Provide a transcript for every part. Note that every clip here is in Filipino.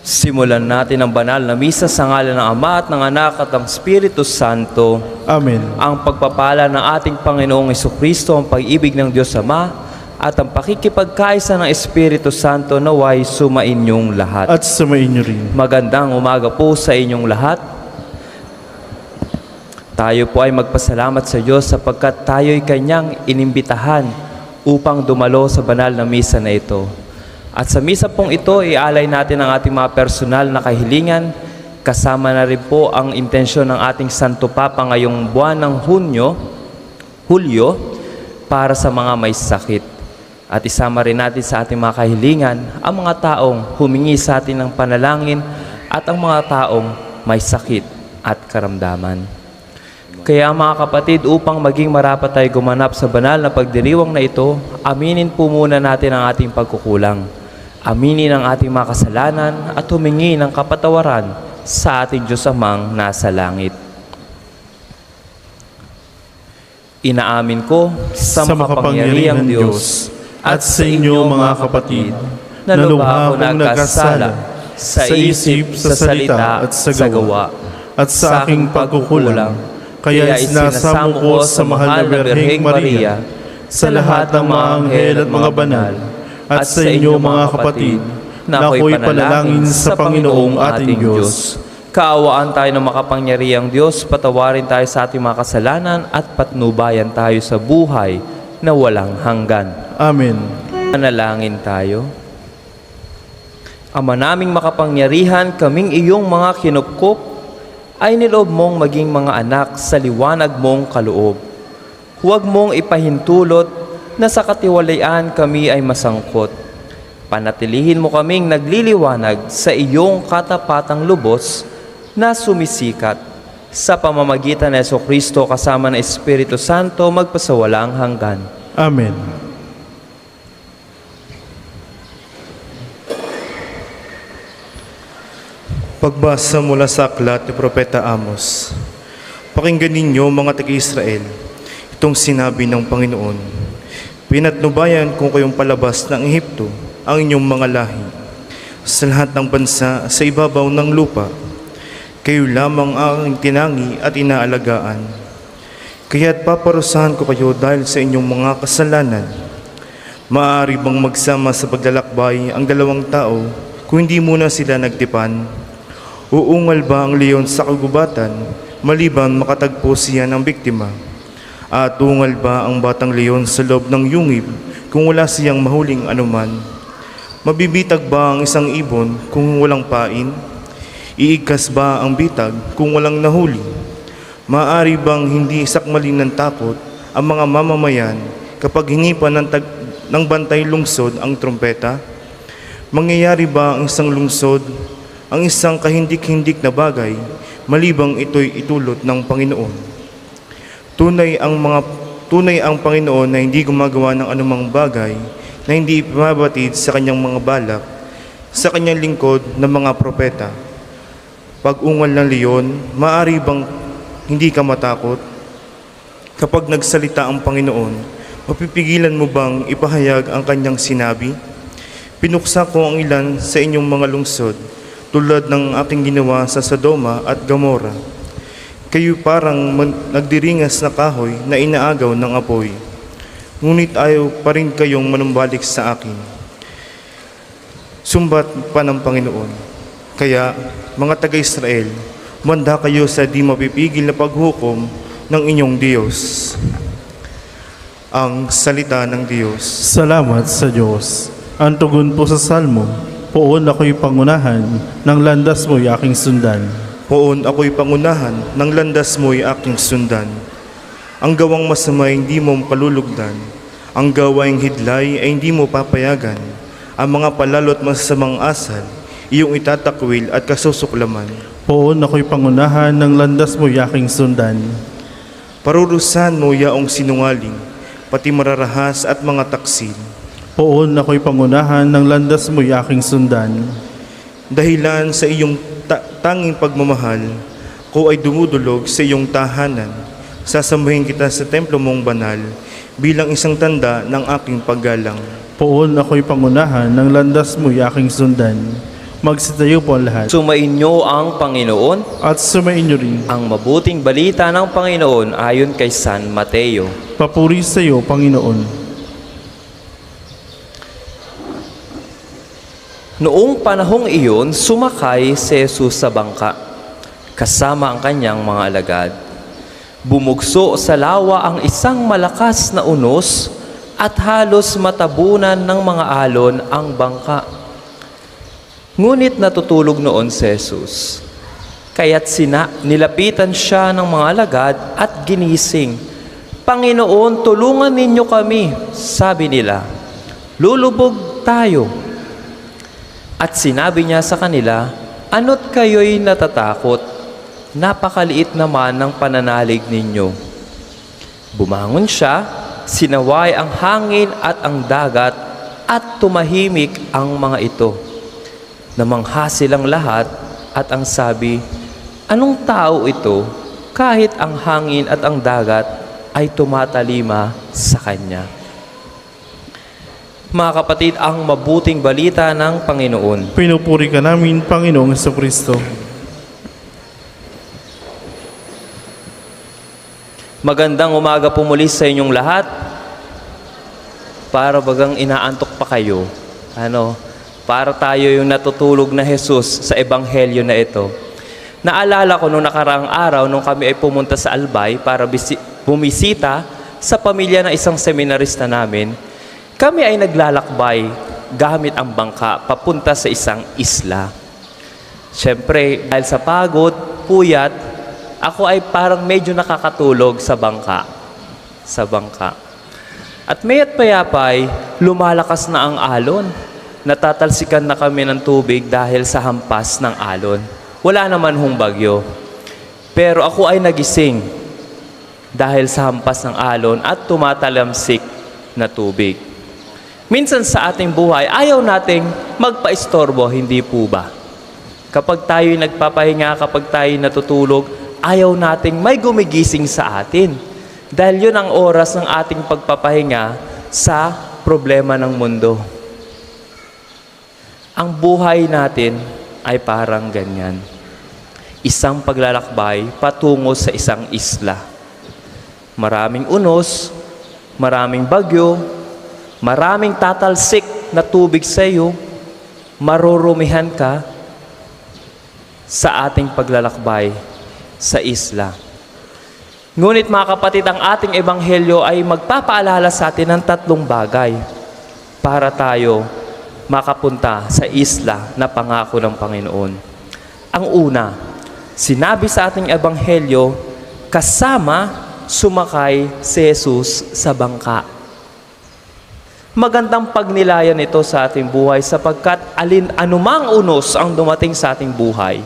Simulan natin ang banal na misa sa ngalan ng Ama at ng Anak at ng Espiritu Santo. Amen. Ang pagpapala ng ating Panginoong Jesucristo, ang pag-ibig ng Diyos Ama, at ang pakikipagkaisa ng Espiritu Santo naway sumainyong lahat. At sumain niyo rin. Magandang umaga po sa inyong lahat. Tayo po ay magpasalamat sa Diyos sapagkat tayo'y Kanyang inimbitahan upang dumalo sa banal na misa na ito. At sa misa pong ito, ialay natin ang ating mga personal na kahilingan, kasama na rin po ang intensyon ng ating Santo Papa ngayong buwan ng Hulyo, para sa mga may sakit. At isama rin natin sa ating mga kahilingan ang mga taong humingi sa atin ng panalangin at ang mga taong may sakit at karamdaman. Kaya mga kapatid, upang maging marapat tayo gumanap sa banal na pagdiriwang na ito, aminin po muna natin ang ating pagkukulang. Aminin ang ating mga kasalanan at humingi ng kapatawaran sa ating Diyos Amang nasa langit. Inaamin ko sa makapangyarihang Diyos at sa inyo mga kapatid, na lubha akong nagkasala sa isip, sa salita at sa gawa, at sa aking pagkukulang. Kaya isinasamo ko sa mahal na Birheng Maria, sa lahat ng mga anghel at mga banal, at sa inyo mga kapatid, na ako'y panalangin sa Panginoong ating Diyos. Kaawaan tayo ng makapangyarihang Diyos, patawarin tayo sa ating mga kasalanan at patnubayan tayo sa buhay na walang hanggan. Amen. Manalangin tayo. Ama naming makapangyarihan, kaming iyong mga kinupkop, ay niloob mong maging mga anak sa liwanag mong kaloob. Huwag mong ipahintulot na sa katiwalian kami ay masangkot. Panatilihin mo kaming nagliliwanag sa iyong katapatang lubos na sumisikat sa pamamagitan ng Jesucristo kasama ng Espiritu Santo magpasawalang hanggan. Amen. Pagbasa mula sa aklat ni Propeta Amos. Pakinggan ninyo mga taga-Israel, itong sinabi ng Panginoon. Pinatnubayan kung kayong palabas ng Ehipto ang inyong mga lahi sa lahat ng bansa sa ibabaw ng lupa. Kayo lamang ang tinangi at inaalagaan. Kaya't paparusahan ko kayo dahil sa inyong mga kasalanan. Maaari bang magsama sa paglalakbay ang dalawang tao kung hindi muna sila nagtipan? Uungal ba ang leon sa kagubatan maliban makatagpo siya ng biktima? At ungal ba ang batang leon sa loob ng yungib kung wala siyang mahuling anuman? Mabibitag ba ang isang ibon kung walang pain? Iigkas ba ang bitag kung walang nahuli? Maaari bang hindi sakmalin ng takot ang mga mamamayan kapag hinipan ng bantay lungsod ang trompeta? Mangyayari ba ang isang lungsod, ang isang kahindik-hindik na bagay, malibang ito'y itulot ng Panginoon? Tunay ang Panginoon na hindi gumagawa ng anumang bagay na hindi ipabatid sa kanyang mga balak, sa kanyang lingkod na mga propeta. Pag-ungal ng leon, maaari bang hindi ka matakot? Kapag nagsalita ang Panginoon, mapipigilan mo bang ipahayag ang kanyang sinabi? Pinuksa ko ang ilan sa inyong mga lungsod, tulad ng aking ginawa sa Sodoma at Gomora. Kayo parang nagdiringas na kahoy na inaagaw ng apoy. Ngunit ayaw pa rin kayong manumbalik sa akin. Sumbat pa ng Panginoon. Kaya, mga taga-Israel, manda kayo sa di mapipigil na paghukom ng inyong Diyos. Ang salita ng Diyos. Salamat sa Diyos. Ang tugon po sa Salmo, poon ako'y pangunahan, ng landas mo'y aking sundan. Poon ako'y pangunahan, ng landas mo'y aking sundan. Ang gawang masama ay hindi mo kalulugdan. Ang gawaing hidlay ay hindi mo papayagan. Ang mga palalot masasamang asal, iyong itatakwil at kasusuklaman. Poon ako'y pangunahan, ng landas mo'y aking sundan. Parurusahan mo yaong sinungaling, pati mararahas at mga taksil. Poon ako'y pangunahan, ng landas mo'y aking sundan. Dahilan sa iyong tanging pagmamahal, ko ay dumudulog sa iyong tahanan. Sasambahin kita sa templo mong banal bilang isang tanda ng aking paggalang. Poon ako'y pangunahan, ng landas mo'y aking sundan. Magsitayo po ang lahat. Sumainyo ang Panginoon. At sumain niyo rin. Ang mabuting balita ng Panginoon ayon kay San Mateo. Papuri sa iyo, Panginoon. Noong panahong iyon, sumakay si Jesus sa bangka, kasama ang kanyang mga alagad. Bumugso sa lawa ang isang malakas na unos at halos matabunan ng mga alon ang bangka. Ngunit natutulog noon si Jesus. Kaya't nilapitan siya ng mga alagad at ginising. Panginoon, tulungan ninyo kami, sabi nila. Lulubog tayo. At sinabi niya sa kanila, ano't kayo'y natatakot? Napakaliit naman ng pananalig ninyo. Bumangon siya, sinaway ang hangin at ang dagat at tumahimik ang mga ito. Namangha silang lahat at ang sabi, anong tao ito kahit ang hangin at ang dagat ay tumatalima sa kanya? Mga kapatid, ang mabuting balita ng Panginoon. Pinupuri ka namin, Panginoong Jesucristo. Magandang umaga po muli sa inyong lahat. Para bagang inaantok pa kayo. Para tayo yung natutulog na Jesus sa ebanghelyo na ito. Naalala ko nung nakaraang araw nung kami ay pumunta sa Albay para bumisita sa pamilya ng isang seminarista namin. Kami ay naglalakbay gamit ang bangka papunta sa isang isla. Siyempre, dahil sa pagod, puyat, ako ay parang medyo nakakatulog sa bangka. At maya't payapay, lumalakas na ang alon. Natatalsikan na kami ng tubig dahil sa hampas ng alon. Wala naman hong bagyo. Pero ako ay nagising dahil sa hampas ng alon at tumatalamsik na tubig. Minsan sa ating buhay, ayaw nating magpa-istorbo, hindi po ba? Kapag tayo'y nagpapahinga, kapag tayo'y natutulog, ayaw nating may gumigising sa atin. Dahil yun ang oras ng ating pagpapahinga sa problema ng mundo. Ang buhay natin ay parang ganyan. Isang paglalakbay patungo sa isang isla. Maraming unos, maraming bagyo, maraming tatalsik na tubig sa iyo, marurumihan ka sa ating paglalakbay sa isla. Ngunit mga kapatid, ang ating ebanghelyo ay magpapaalala sa atin ng tatlong bagay para tayo makapunta sa isla na pangako ng Panginoon. Ang una, sinabi sa ating ebanghelyo, kasama sumakay si Jesus sa bangka. Magandang pagnilayan ito sa ating buhay sapagkat anumang unos ang dumating sa ating buhay,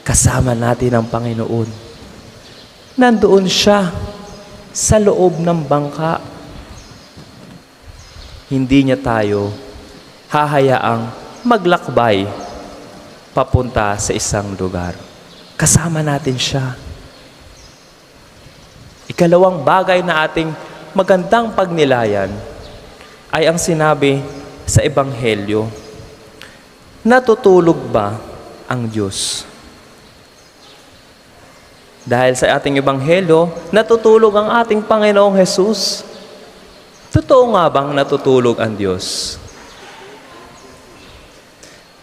kasama natin ang Panginoon. Nandoon siya sa loob ng bangka. Hindi niya tayo hahayaang maglakbay papunta sa isang lugar. Kasama natin siya. Ikalawang bagay na ating magandang pagnilayan ay ang sinabi sa ebanghelyo. Natutulog ba ang Diyos? Dahil sa ating ebanghelyo, natutulog ang ating Panginoong Jesus. Totoo nga bang natutulog ang Diyos?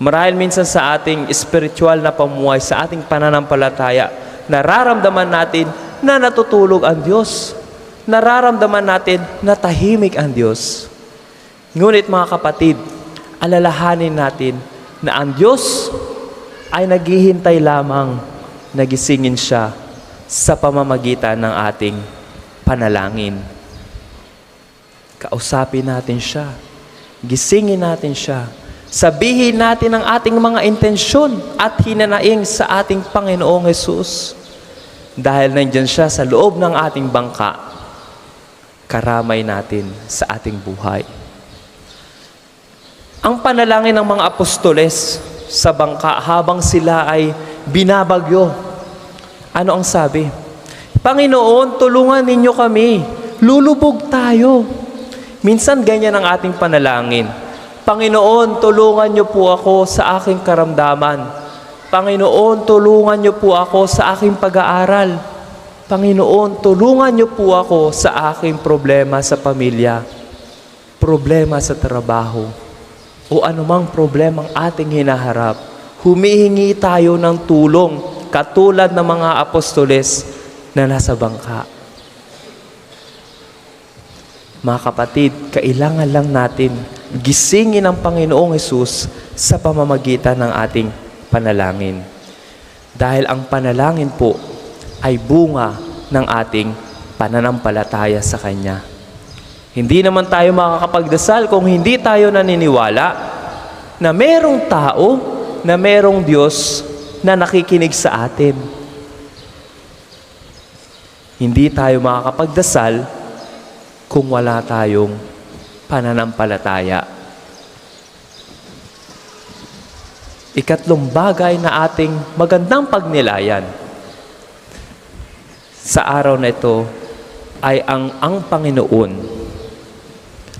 Marahil minsan sa ating spiritual na pamuhay, sa ating pananampalataya, nararamdaman natin na natutulog ang Diyos. Nararamdaman natin na tahimik ang Diyos. Ngunit mga kapatid, alalahanin natin na ang Diyos ay naghihintay lamang nagisingin siya sa pamamagitan ng ating panalangin. Kausapin natin siya. Gisingin natin siya. Sabihin natin ang ating mga intensyon at hinanaing sa ating Panginoong Hesus. Dahil nandyan siya sa loob ng ating bangka, karamay natin sa ating buhay. Ang panalangin ng mga apostoles sa bangka habang sila ay binabagyo. Ano ang sabi? Panginoon, tulungan ninyo kami. Lulubog tayo. Minsan ganyan ang ating panalangin. Panginoon, tulungan niyo po ako sa aking karamdaman. Panginoon, tulungan niyo po ako sa aking pag-aaral. Panginoon, tulungan niyo po ako sa aking problema sa pamilya, problema sa trabaho, o anumang problemang ating hinaharap. Humihingi tayo ng tulong katulad ng mga apostoles na nasa bangka. Mga kapatid, kailangan lang natin gisingin ang Panginoong Hesus sa pamamagitan ng ating panalangin. Dahil ang panalangin po ay bunga ng ating pananampalataya sa Kanya. Hindi naman tayo makakapagdasal kung hindi tayo naniniwala na merong tao, na merong Diyos na nakikinig sa atin. Hindi tayo makakapagdasal kung wala tayong pananampalataya. Ikatlong bagay na ating magandang pagnilayan sa araw na ito ay ang Panginoon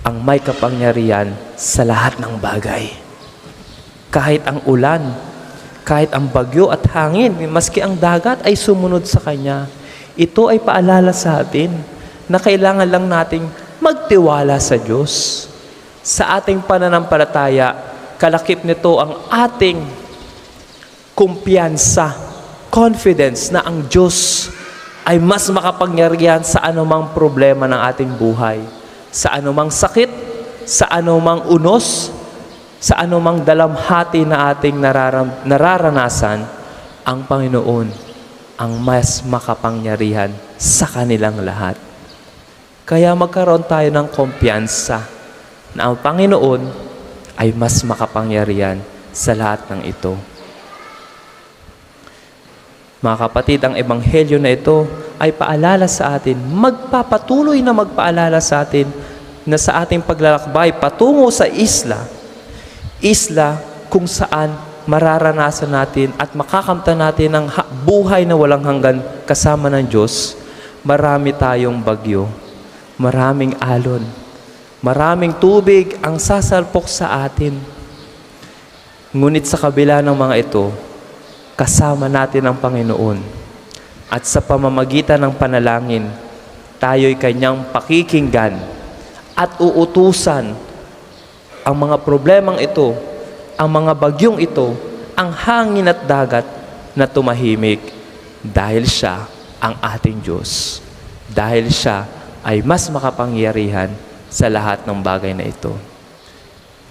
ang may kapangyarihan sa lahat ng bagay. Kahit ang ulan, kahit ang bagyo at hangin, maski ang dagat ay sumunod sa Kanya. Ito ay paalala sa atin na kailangan lang nating magtiwala sa Diyos. Sa ating pananampalataya, kalakip nito ang ating kumpiyansa, confidence na ang Diyos ay mas makapangyarihan sa anumang problema ng ating buhay, sa anumang sakit, sa anumang unos, sa anumang dalamhati na ating nararanasan, ang Panginoon ang mas makapangyarihan sa kanilang lahat. Kaya magkaroon tayo ng kumpiyansa na ang Panginoon ay mas makapangyarihan sa lahat ng ito. Mga kapatid, ang ebanghelyo na ito ay paalala sa atin, magpapatuloy na magpaalala sa atin na sa ating paglalakbay patungo sa isla kung saan mararanasan natin at makakamtan natin ang buhay na walang hanggan kasama ng Diyos. Marami tayong bagyo, maraming alon, maraming tubig ang sasalpok sa atin. Ngunit sa kabila ng mga ito, kasama natin ang Panginoon. At sa pamamagitan ng panalangin, tayo'y Kanyang pakikinggan at uutusan ang mga problemang ito, ang mga bagyong ito, ang hangin at dagat na tumahimik dahil Siya ang ating Diyos. Dahil Siya ay mas makapangyarihan sa lahat ng bagay na ito.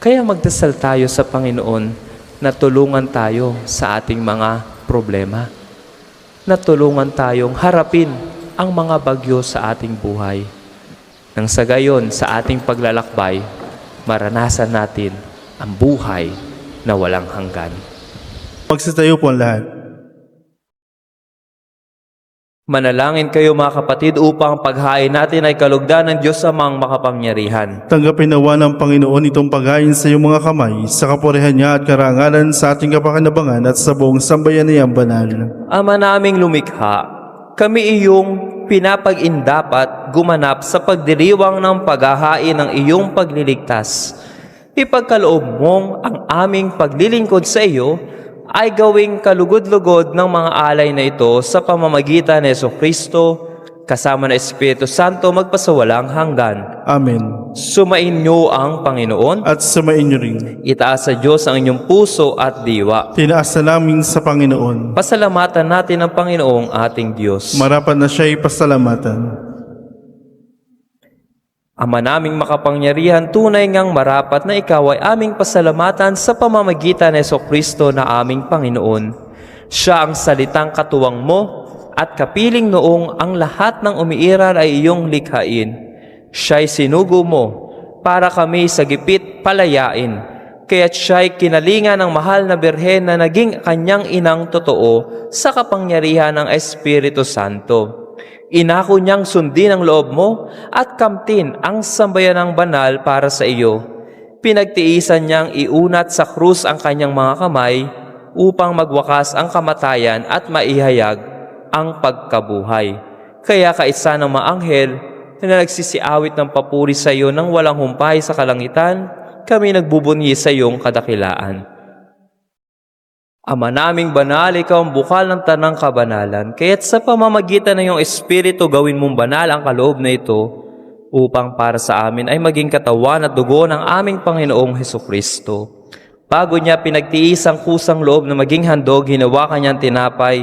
Kaya magdasal tayo sa Panginoon na tulungan tayo sa ating mga problema. Na tulungan tayong harapin ang mga bagyo sa ating buhay. Nang sa gayon, sa ating paglalakbay, maranasan natin ang buhay na walang hanggan. Magsitayo po ang lahat. Manalangin kayo mga kapatid upang paghain natin ay kalugdan ng Diyos amang makapangyarihan. Tanggapin nawa ng Panginoon itong paghain sa iyong mga kamay, sa kapurihan niya at karangalan sa ating kapakinabangan at sa buong sambayan niyang banal. Ama naming lumikha, kami iyong pinapag-indapat gumanap sa pagdiriwang ng paghahain ng iyong pagliligtas. Ipagkaloob mong ang aming paglilingkod sa iyo ay gawing kalugod-lugod ng mga alay na ito sa pamamagitan ni Jesucristo, kasama ng Espiritu Santo magpasawalang hanggan. Amen. Sumainyo ang Panginoon. At sumain niyo rin. Itaas sa Diyos ang inyong puso at diwa. Tinaas na namin sa Panginoon. Pasalamatan natin ang Panginoong ating Diyos. Marapat na siya'y pasalamatan. Ama naming makapangyarihan, tunay ngang marapat na ikaw ay aming pasalamatan sa pamamagitan ni Jesucristo na aming Panginoon. Siya ang salitang katuwang mo at kapiling noong ang lahat ng umiiral ay iyong likhain. Siya'y sinugo mo para kami sa gipit palayain. Kaya't siya'y kinalingan ng mahal na birhen na naging kanyang inang totoo sa kapangyarihan ng Espiritu Santo. Inako niyang sundin ang loob mo at kamtin ang sambayanang banal para sa iyo. Pinagtiisan niyang iunat sa krus ang kanyang mga kamay upang magwakas ang kamatayan at maihayag ang pagkabuhay. Kaya kaisa ng mga anghel na nagsisiawit ng papuri sa iyo nang walang humpay sa kalangitan, kami nagbubunyi sa iyong kadakilaan. Ama naming banal, ikaw ang bukal ng tanang kabanalan, kaya't sa pamamagitan ng iyong Espiritu gawin mong banal ang kaloob na ito, upang para sa amin ay maging katawan at dugo ng aming Panginoong Hesukristo. Bago niya pinagtiis ang kusang loob na maging handog, hinawakan niyang tinapay,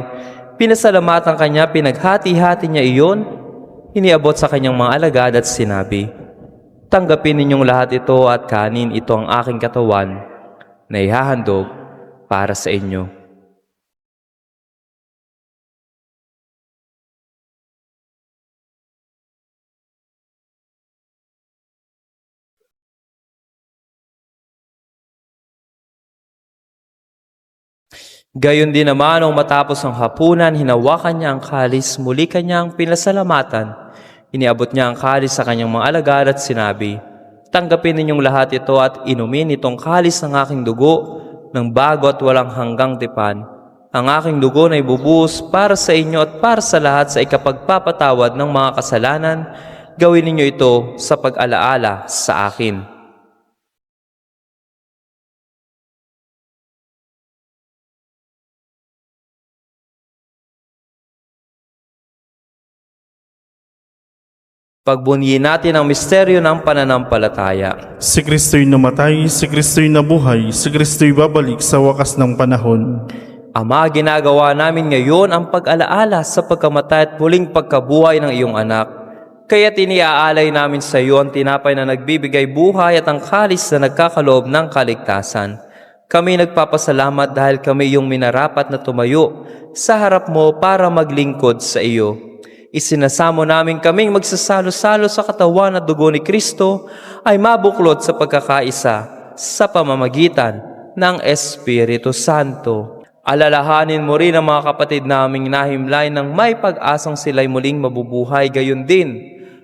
pinasalamatan kanya, pinaghati-hati niya iyon, iniabot sa kanyang mga alagad at sinabi, "Tanggapin ninyong lahat ito at kanin, ito ang aking katawan na ihahandog para sa inyo." Gayon din naman nung matapos ang hapunan, hinawakan niya ang kalis, muli kanyang pinasalamatan. Iniabot niya ang kalis sa kanyang mga alagad at sinabi, "Tanggapin ninyong lahat ito at inumin itong kalis ng aking dugo, ng bago at walang hanggang tipan. Ang aking dugo na ibubuhos para sa inyo at para sa lahat sa ikapagpapatawad ng mga kasalanan. Gawin ninyo ito sa pag-alaala sa akin." Pagbunyi natin ang misteryo ng pananampalataya. Si Kristo'y namatay, si Kristo'y nabuhay, si Kristo'y babalik sa wakas ng panahon. Ama, ginagawa namin ngayon ang pag-alaala sa pagkamatay at muling pagkabuhay ng iyong anak. Kaya tiniaalay namin sa iyo ang tinapay na nagbibigay buhay at ang kalis na nagkakaloob ng kaligtasan. Kami nagpapasalamat dahil kami iyong minarapat na tumayo sa harap mo para maglingkod sa iyo. Isinasamo namin kaming magsasalo-salo sa katawan at dugo ni Kristo ay mabuklod sa pagkakaisa sa pamamagitan ng Espiritu Santo. Alalahanin mo rin ang mga kapatid naming nahimlay ng may pag-asang sila'y muling mabubuhay, gayon din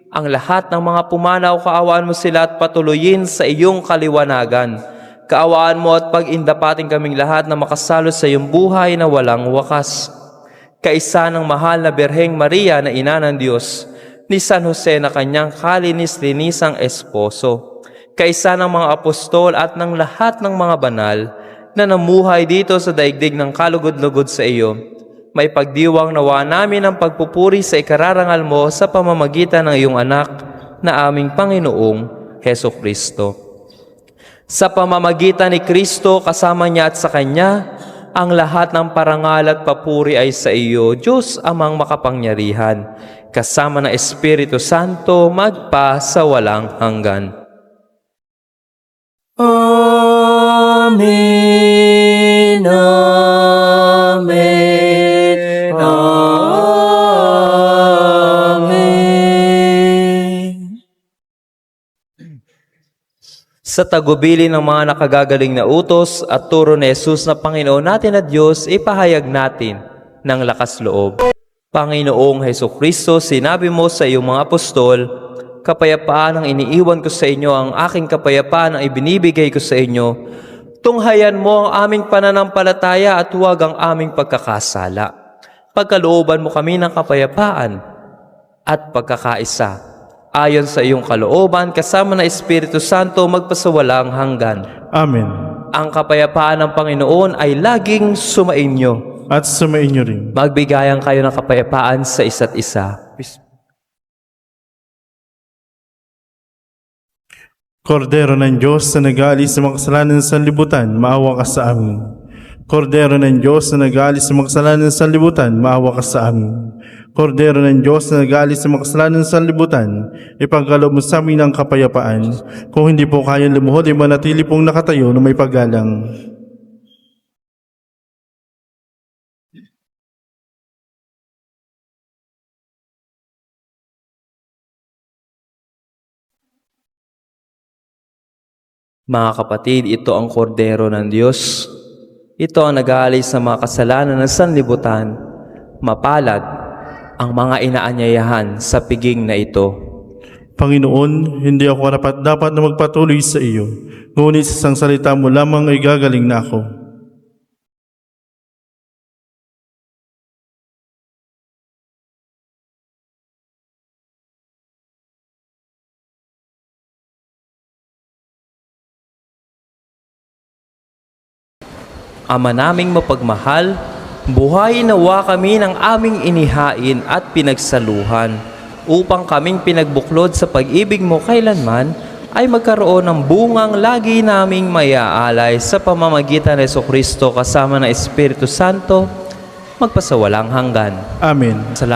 ang lahat ng mga pumanaw. Kaawaan mo sila at patuloyin sa iyong kaliwanagan. Kaawaan mo at pag-indapating kaming lahat na makasalo sa iyong buhay na walang wakas. Kaisa ng mahal na Birheng Maria na ina ng Diyos, ni San Jose na kanyang kalinis-linisang esposo, kaisa ng mga apostol at ng lahat ng mga banal na namuhay dito sa daigdig ng kalugod-lugod sa iyo, may pagdiwang nawa namin ang pagpupuri sa ikararangal mo sa pamamagitan ng iyong anak na aming Panginoong Hesukristo. Sa pamamagitan ni Kristo, kasama niya at sa Kanya, ang lahat ng parangal at papuri ay sa iyo, Diyos Amang makapangyarihan, kasama ng Espiritu Santo, magpa sa walang hanggan. Amen. Amen. Amen. Sa tagubili ng mga nakagagaling na utos at turo ni Jesus na Panginoon natin at Diyos, ipahayag natin ng lakas loob. Panginoong Hesukristo, sinabi mo sa iyong mga apostol, "Kapayapaan ang iniiwan ko sa inyo, ang aking kapayapaan ang ibinibigay ko sa inyo. Tunghayan mo ang aming pananampalataya at huwag ang aming pagkakasala. Pagkalooban mo kami ng kapayapaan at pagkakaisa. Ayon sa iyong kalooban, kasama na Espiritu Santo, magpasawalang hanggan." Amen. Ang kapayapaan ng Panginoon ay laging sumainyo. At sumainyo rin. Magbigayan kayo ng kapayapaan sa isa't isa. Kordero ng Diyos na nag-aalis sa mga kasalanan sa libutan, maawa ka sa amin. Kordero ng Diyos na nag-aalis sa mga kasalanan sa libutan, maawa ka sa amin. Kordero ng Diyos na nag-aalis sa mga kasalanan sa libutan, ipagkaloob mo sa amin ang kapayapaan. Kung hindi po kayang lumuhod, ay manatili pong nakatayo na may paggalang. Mga kapatid, ito ang kordero ng Diyos. Ito ang nag-aalis sa mga kasalanan ng sanlibutan. Mapalad ang mga inaanyayahan sa piging na ito. Panginoon, hindi ako dapat na magpatuloy sa iyo, ngunit sa isang salita mo lamang ay gagaling na ako. Ama naming mapagmahal, buhayin nawa kami ng aming inihain at pinagsaluhan upang kaming pinagbuklod sa pag-ibig mo kailanman ay magkaroon ng bungang lagi naming mayaalay sa pamamagitan ng Jesucristo kasama ng Espiritu Santo magpasawalang hanggan. Amen. Salamat.